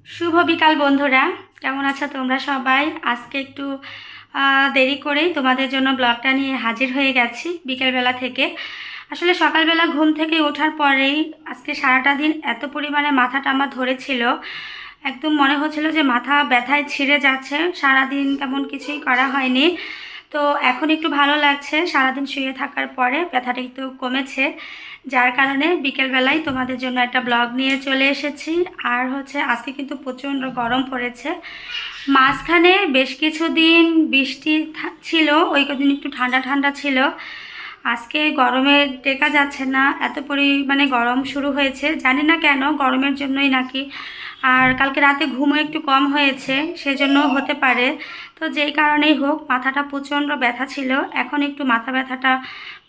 শুভ বিকাল বন্ধুরা, কেমন আছো তোমরা সবাই? আজকে একটু দেরি করেই তোমাদের জন্য ব্লগটা নিয়ে হাজির হয়ে গেছি বিকেলবেলা থেকে। আসলে সকালবেলা ঘুম থেকে ওঠার পরেই আজকে সারাটা দিন এত পরিমাণে মাথাটা আমার ধরেছিল, একদম মনে হচ্ছিল যে মাথা ব্যথায় ছিঁড়ে যাচ্ছে। সারাদিন তেমন কিছুই করা হয়নি, তো এখন একটু ভালো লাগছে। সারাদিন শুয়ে থাকার পরে ব্যথাটা একটু কমেছে, যার কারণে বিকেলবেলায় তোমাদের জন্য একটা ব্লগ নিয়ে চলে এসেছি। আর আজকে কিন্তু প্রচণ্ড গরম পড়েছে। মাঝখানে বেশ কিছুদিন বৃষ্টি ছিল, ওই কদিন একটু ঠান্ডা ঠান্ডা ছিল। আজকে গরমে টেকা যাচ্ছে না, এত পরিমাণে গরম শুরু হয়েছে, জানি না কেন, গরমের জন্যই নাকি। আর কালকে রাতে ঘুমও একটু কম হয়েছে, সেজন্য হতে পারে। তো যেই কারণেই হোক, মাথাটা প্রচণ্ড ব্যথা ছিল, এখন একটু মাথা ব্যথাটা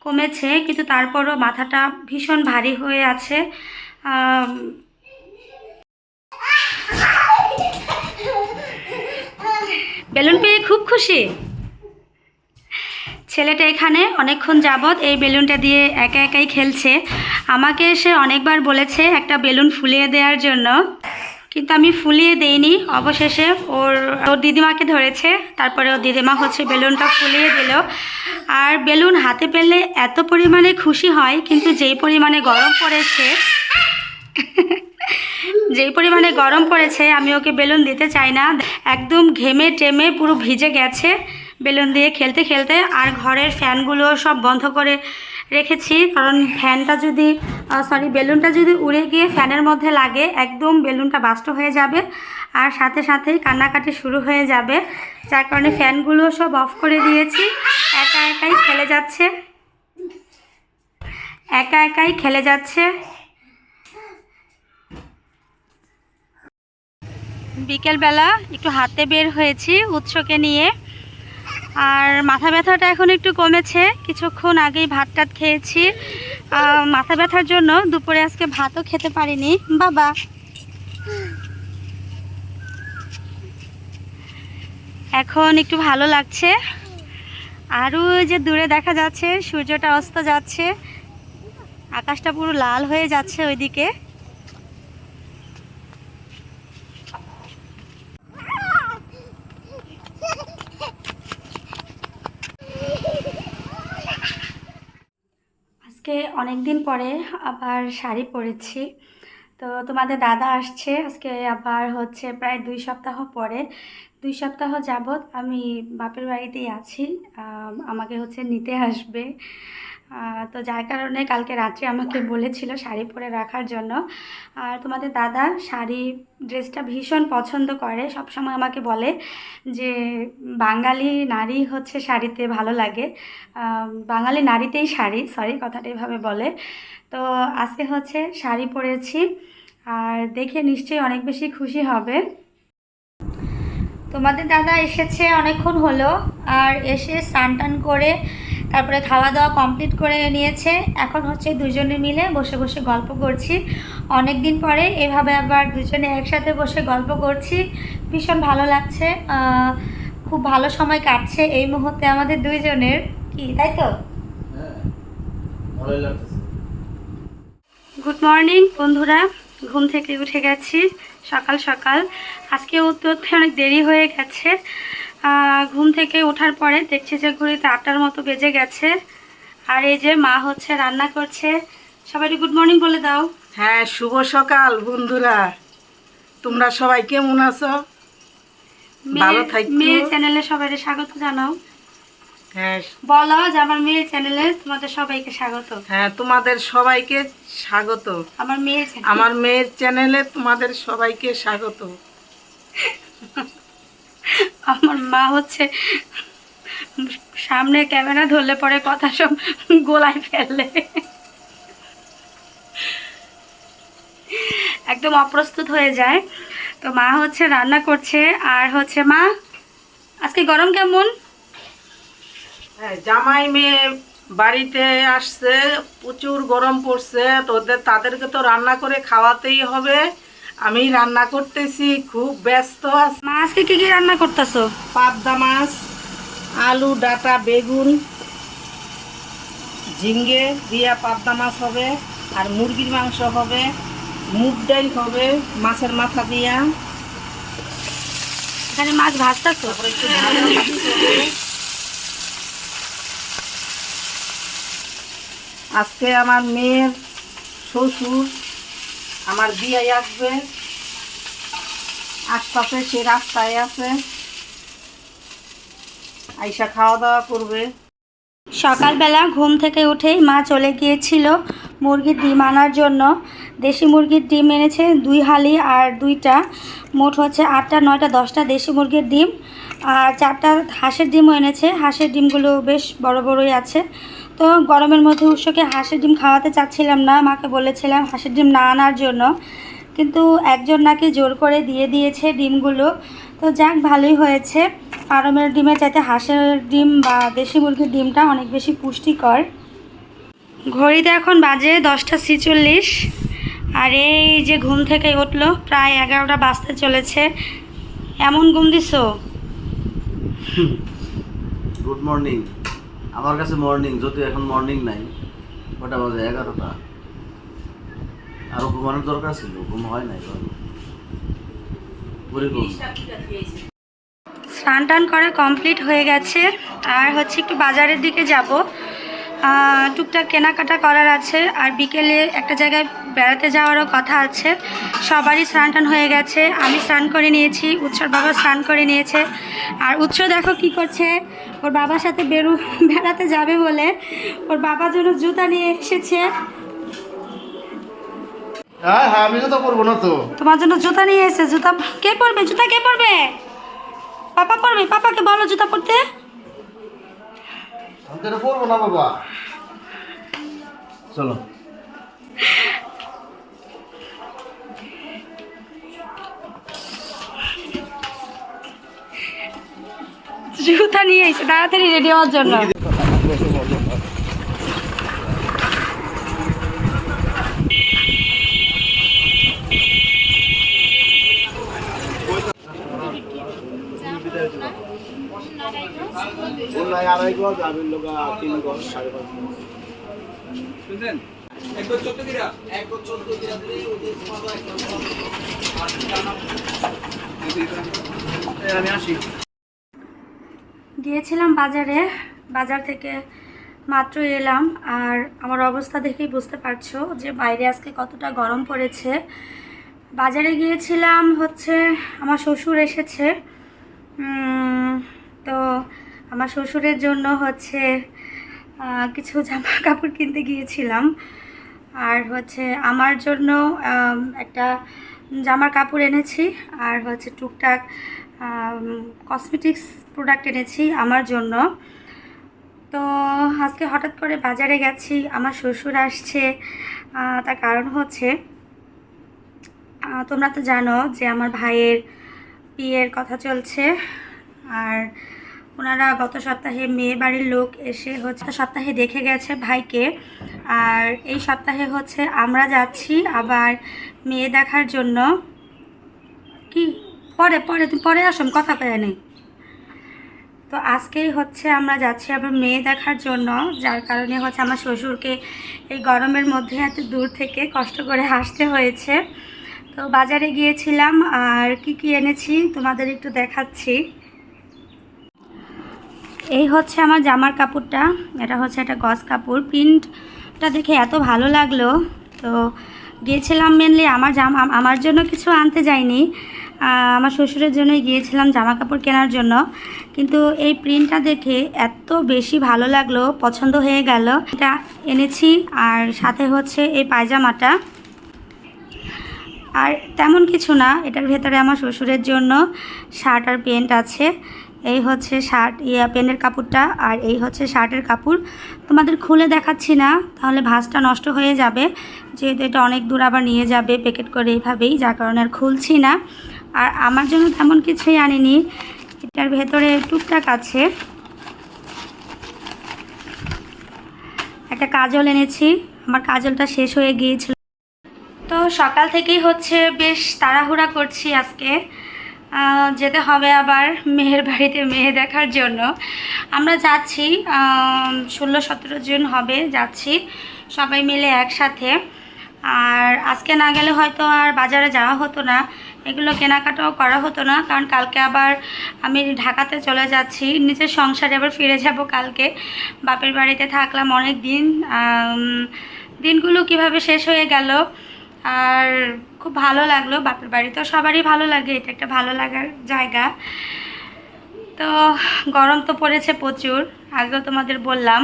কমেছে, কিন্তু তারপরও মাথাটা ভীষণ ভারী হয়ে আছে। বেলুন পেয়ে খুব খুশি ছেলেটা। এখানে অনেকক্ষণ যাবৎ এই বেলুনটা দিয়ে একা একাই খেলছে। আমাকে এসে অনেকবার বলেছে একটা বেলুন ফুলিয়ে দেওয়ার জন্য, কিন্তু আমি ফুলিয়ে দেইনি। অবশেষে ওর দিদিমাকে ধরেছে, তারপরে ওর দিদিমা বেলুনটা ফুলিয়ে দিল। আর বেলুন হাতে পেলে এত পরিমাণে খুশি হয়, কিন্তু যেই পরিমাণে গরম পড়েছে আমি ওকে বেলুন দিতে চাই না। একদম ঘেমে টেমে পুরো ভিজে গেছে বেলুন দিয়ে খেলতে খেলতে। আর ঘরের ফ্যানগুলো সব বন্ধ করে রেখেছি, কারণ বেলুনটা যদি উড়ে গিয়ে ফ্যানের মধ্যে লাগে, একদম বেলুনটা বাস্ট হয়ে যাবে, আর সাথে সাথেই কান্নাকাটি শুরু হয়ে যাবে। যার কারণে ফ্যানগুলো সব অফ করে দিয়েছি। একা একাই খেলে যাচ্ছে। বিকেলবেলা একটু হাঁটতে বের হয়েছি উৎসকে নিয়ে। আর মাথা ব্যথাটা এখন একটু কমেছে, কিছুক্ষণ আগেই ভাত টাত খেয়েছি। মাথা ব্যথার জন্য দুপুরে আজকে ভাতও খেতে পারিনি বাবা। এখন একটু ভালো লাগছে। আরও যে দূরে দেখা যাচ্ছে সূর্যটা অস্ত যাচ্ছে, আকাশটা পুরো লাল হয়ে যাচ্ছে ওইদিকে। আজকে অনেক দিন পরে আবার শাড়ি পরেছি। তো তোমাদের দাদা আসছে আজকে আবার, প্রায় 2 সপ্তাহ পরে। 2 সপ্তাহ যাবৎ আমি বাপের বাড়িতেই আছি। আমাকে নিতে আসবে। তো যার কারণে কালকে রাত্রে আমাকে বলেছিল শাড়ি পরে রাখার জন্য। আর তোমাদের দাদা শাড়ি ড্রেসটা ভীষণ পছন্দ করে, সবসময় আমাকে বলে যে বাঙালি নারী শাড়িতে ভালো লাগে, বাঙালি নারীতেই শাড়ি, কথাটা এভাবে বলে। তো আজকে শাড়ি পরেছি, আর দেখে নিশ্চয়ই অনেক বেশি খুশি হবে। তোমাদের দাদা এসেছে অনেকক্ষণ হলো, আর এসে স্নান টান করে তারপরে খাওয়া দাওয়া কমপ্লিট করে নিয়েছে। এখন দুজনে মিলে বসে বসে গল্প করছি। অনেক দিন পরে এভাবে আবার দুজনে একসাথে বসে গল্প করছি, ভীষণ ভালো লাগছে। খুব ভালো সময় কাটছে এই মুহূর্তে আমাদের দুইজনের, কি তাই তো? গুড মর্নিং বন্ধুরা, ঘুম থেকে উঠে গেছি সকাল সকাল। আজকে উঠতে অনেক দেরি হয়ে গেছে। ঘুম থেকে ওঠার পরে দেখছি যে ঘড়িতে 8টার মতো বেজে গেছে। আর এই যে মা রান্না করছে। সবাই গুড মর্নিং বলে দাও। হ্যাঁ, শুভ সকাল বন্ধুরা, তোমরা সবাই কেমন আছো? ভালো থাকো। মেয়ে চ্যানেলে সবাই স্বাগত জানাও। হ্যাঁ, বলো যে আমার মেয়ে চ্যানেলে তোমাদের সবাইকে স্বাগত। হ্যাঁ, তোমাদের সবাইকে স্বাগত। আমার মেয়ের চ্যানেলে তোমাদের সবাইকে স্বাগত। আমার মা সামনে ক্যামেরা ধরলে পরে কথা সব গোলায় ফেললে, একদম অপ্রস্তুত হয়ে যায়। তো মা রান্না করছে। আর মা আজকে গরম কেমন? হ্যাঁ, জামাই মেয়ে বাড়িতে আসছে, প্রচুর গরম পড়ছে, তাদেরকে তো রান্না করে খাওয়াতেই হবে। আমি রান্না করতেছি, খুব ব্যস্ত আছি। মা আজকে কি কি রান্না করতেছো? পাবদা মাছ, আলু ডাঁটা বেগুন ঝিঙ্গে দিয়া পাবদা মাছ হবে, আর মুরগির মাংস হবে, মুগ ডাল হবে মাছের মাথা দিয়া, এখানে মাছ ভাজতেছো? তারপরে একটু ভাজা ভাজি করে আজকে আমার মেয়ের শ্বশুর আমার বিয়ে আসবে, আশপাশে সে রাস্তায় আছে, আইসা খাওয়া দাওয়া করবে। সকালবেলা ঘুম থেকে উঠেই মা চলে গিয়েছিল মুরগির ডিম আনার জন্য। দেশি মুরগির ডিম এনেছে 2 হালি আর 2টা, মোট হচ্ছে 8টা 9টা 10টা দেশি মুরগির ডিম, আর 4টা হাঁসের ডিমও এনেছে। হাঁসের ডিমগুলো বেশ বড় বড়ই আছে। তো গরমের মধ্যে উৎসকে হাঁসের ডিম খাওয়াতে চাচ্ছিলাম না, মাকে বলেছিলাম হাঁসের ডিম না আনার জন্য, কিন্তু একজন নাকি জোর করে দিয়ে দিয়েছে ডিমগুলো। তো যাক, ভালোই হয়েছে। ফার্মের ডিমের চাইতে হাঁসের ডিম বা দেশি মুরগির ডিমটা অনেক বেশি পুষ্টিকর। ঘড়িতে এখন বাজে 10:46, আর এই যে ঘুম থেকে উঠলো, প্রায় 11টা বাজতে চলেছে। এমন ঘুম দিছো? Good morning. আমার কাছে মর্নিং, যদি এখন মর্নিং নাই, কটা বাজে? 11টা। আরো ঘুমানোর দরকার ছিল, ঘুম হয় নাই। স্নান টান করা কমপ্লিট হয়ে গেছে, আর হচ্ছে একটু বাজারের দিকে যাব, টুকটাক কেনাকাটা করার আছে, আর বিকেলে একটা জায়গায় বেড়াতে যাওয়ারও কথা আছে। সবারই স্নান টান হয়ে গেছে, আমি স্নান করে নিয়েছি, উৎসর বাবা স্নান করে নিয়েছে। আর উৎস দেখো কি করছে, ওর বাবার সাথে বেড়াতে যাবে বলে ওর বাবার জন্য জুতা নিয়ে এসেছে। হ্যাঁ হ্যাঁ, আমি তো পরবো না তো। তোমার জন্য জুতা নিয়ে এসেছে। জুতা কে পরবে? জুতা কে পরবে? পাপা পরবে। পাপাকে বলো জুতা পরতে। আমি তো পরবো না বাবা। চলো। জুতা নিয়ে এসে তাড়াতাড়ি রেডি হওয়ার জন্য। আমি আসি। গিয়েছিলাম বাজারে, বাজার থেকে মাত্র এলাম, আর আমার অবস্থা দেখেই বুঝতে পারছো যে বাইরে আজকে কতটা গরম পড়েছে। বাজারে গিয়েছিলাম হচ্ছে, আমার শ্বশুর এসেছে, তো আমার শ্বশুরের জন্য হচ্ছে কিছু জামা কাপড় কিনতে গিয়েছিলাম, আর হচ্ছে আমার জন্য একটা জামার কাপড় এনেছি, আর হচ্ছে টুকটাক কসমেটিক্স প্রোডাক্ট এনেছি আমার জন্য। তো আজকে হঠাৎ করে বাজারে গেছি, আমার শ্বশুর আসছে। তার কারণ হচ্ছে, তোমরা তো জানো যে আমার ভাইয়ের বিয়ের কথা চলছে, আর ওনারা গত সপ্তাহে মেয়ে বাড়ির লোক এসে হচ্ছে সপ্তাহে দেখে গেছে ভাইকে, আর এই সপ্তাহে হচ্ছে আমরা যাচ্ছি আবার মেয়ে দেখার জন্য। কি পরে পরে তুমি পরে আসো, কথা কয়ে নেই। তো আজকেই হচ্ছে আমরা যাচ্ছি আবার মেয়ে দেখার জন্য, যার কারণে হচ্ছে আমার শ্বশুরকে এই গরমের মধ্যে এত দূর থেকে কষ্ট করে আসতে হয়েছে। তো বাজারে গিয়েছিলাম, আর কি কি এনেছি তোমাদের একটু দেখাচ্ছি। এই হচ্ছে আমার জামার কাপড়টা, এটা হচ্ছে একটা গজ কাপড়, প্রিন্টটা দেখে এত ভালো লাগলো। তো গিয়েছিলাম মেনলি আমার জন্য কিছু আনতে যাইনি, আমার শ্বশুরের জন্যই গিয়েছিলাম জামা কাপড় কেনার জন্য, কিন্তু এই প্রিন্টটা দেখে এত বেশি ভালো লাগলো, পছন্দ হয়ে গেল, এটা এনেছি। আর সাথে হচ্ছে এই পায়জামাটা, আর তেমন কিছু না, এটার ভেতরে আমার শ্বশুরের জন্য শার্ট আর প্যান্ট আছে। এই হচ্ছে শার্ট প্যান্টের কাপড়টা, আর এই হচ্ছে শার্টের কাপড়। তোমাদের খুলে দেখাচ্ছি না, তাহলে ভাঁজটা নষ্ট হয়ে যাবে, যেহেতু এটা অনেক দূর আবার নিয়ে যাবে প্যাকেট করে এইভাবেই, যার কারণে আর খুলছি না। আর আমার জন্য তেমন কিছুই আনিনি, এটার ভেতরে টুকটাক আছে। একটা কাজল এনেছি, আমার কাজলটা শেষ হয়ে গিয়েছিল। তো সকাল থেকেই হচ্ছে বেশ তাড়াহুড়া করছি, আজকে যেতে হবে আবার মেয়ের বাড়িতে মেয়ে দেখার জন্য। আমরা যাচ্ছি 16-17 জন হবে, যাচ্ছি সবাই মিলে একসাথে। আর আজকে না গেলে হয়তো আর বাজারে যাওয়া হতো না, এগুলো কেনাকাটাও করা হতো না, কারণ কালকে আবার আমি ঢাকাতে চলে যাচ্ছি, নিজের সংসারে আবার ফিরে যাব কালকে। বাপের বাড়িতে থাকলাম অনেক দিন, দিনগুলো কিভাবে শেষ হয়ে গেল। আর খুব ভালো লাগলো, বাপের বাড়ি তো সবারই ভালো লাগে, এটা একটা ভালো লাগার জায়গা। তো গরম তো পড়েছে প্রচুর, আগেও তোমাদের বললাম।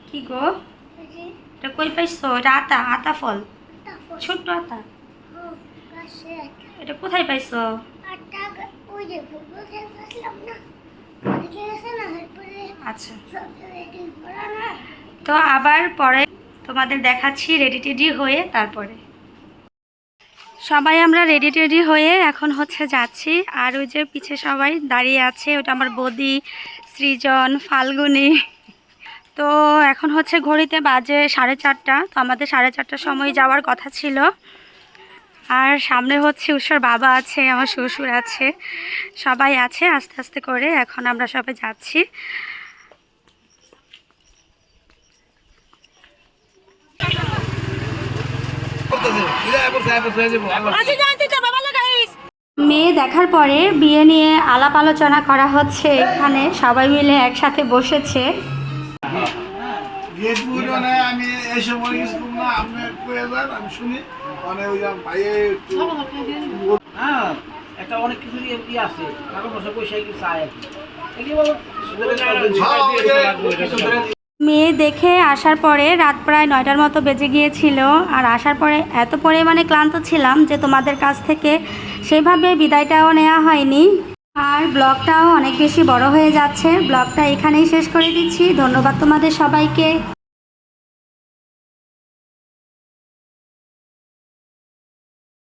কি গো, এটা কই পাইছো? এটা আতা, আতা ফল, ছোট্ট আতা। এটা কোথায় পাইছো? আচ্ছা, তো আবার পরে তোমাদের দেখাচ্ছি রেডি টেডি হয়ে। তারপরে সবাই আমরা রেডি টেডি হয়ে এখন হচ্ছে যাচ্ছি। আর ওই যে পিছে সবাই দাঁড়িয়ে আছে, ওটা আমার বৌদি, সৃজন, ফাল্গুনি। তো এখন হচ্ছে ঘড়িতে বাজে 4:30। তো আমাদের 4:30টার সময় যাওয়ার কথা ছিল। আর সামনে হচ্ছে উৎসর বাবা আছে, আমার শ্বশুর আছে, সবাই আছে। আস্তে আস্তে করে এখন আমরা সবাই যাচ্ছি। মেয়ে দেখার পরে বিয়ে নিয়ে আলাপ আলোচনা করা হচ্ছে, এখানে সবাই মিলে একসাথে বসেছে। আমি এই সময় না আপনি আমি শুনি মানে ওই ভাইয়ে একটা অনেক কিছু আছে টাকা পয়সা পয়সা চায় মেয়ে দেখে আসার পরে রাত প্রায় 9টার মতো বেজে গিয়েছিল। আর আসার পরে এত পরিমাণে ক্লান্ত ছিলাম যে তোমাদের কাছ থেকে সেভাবে বিদায়টাও নেওয়া হয়নি। আর ব্লগটাও অনেক বেশি বড় হয়ে যাচ্ছে, ব্লগটা এখানেই শেষ করে দিচ্ছি। ধন্যবাদ তোমাদের সবাইকে।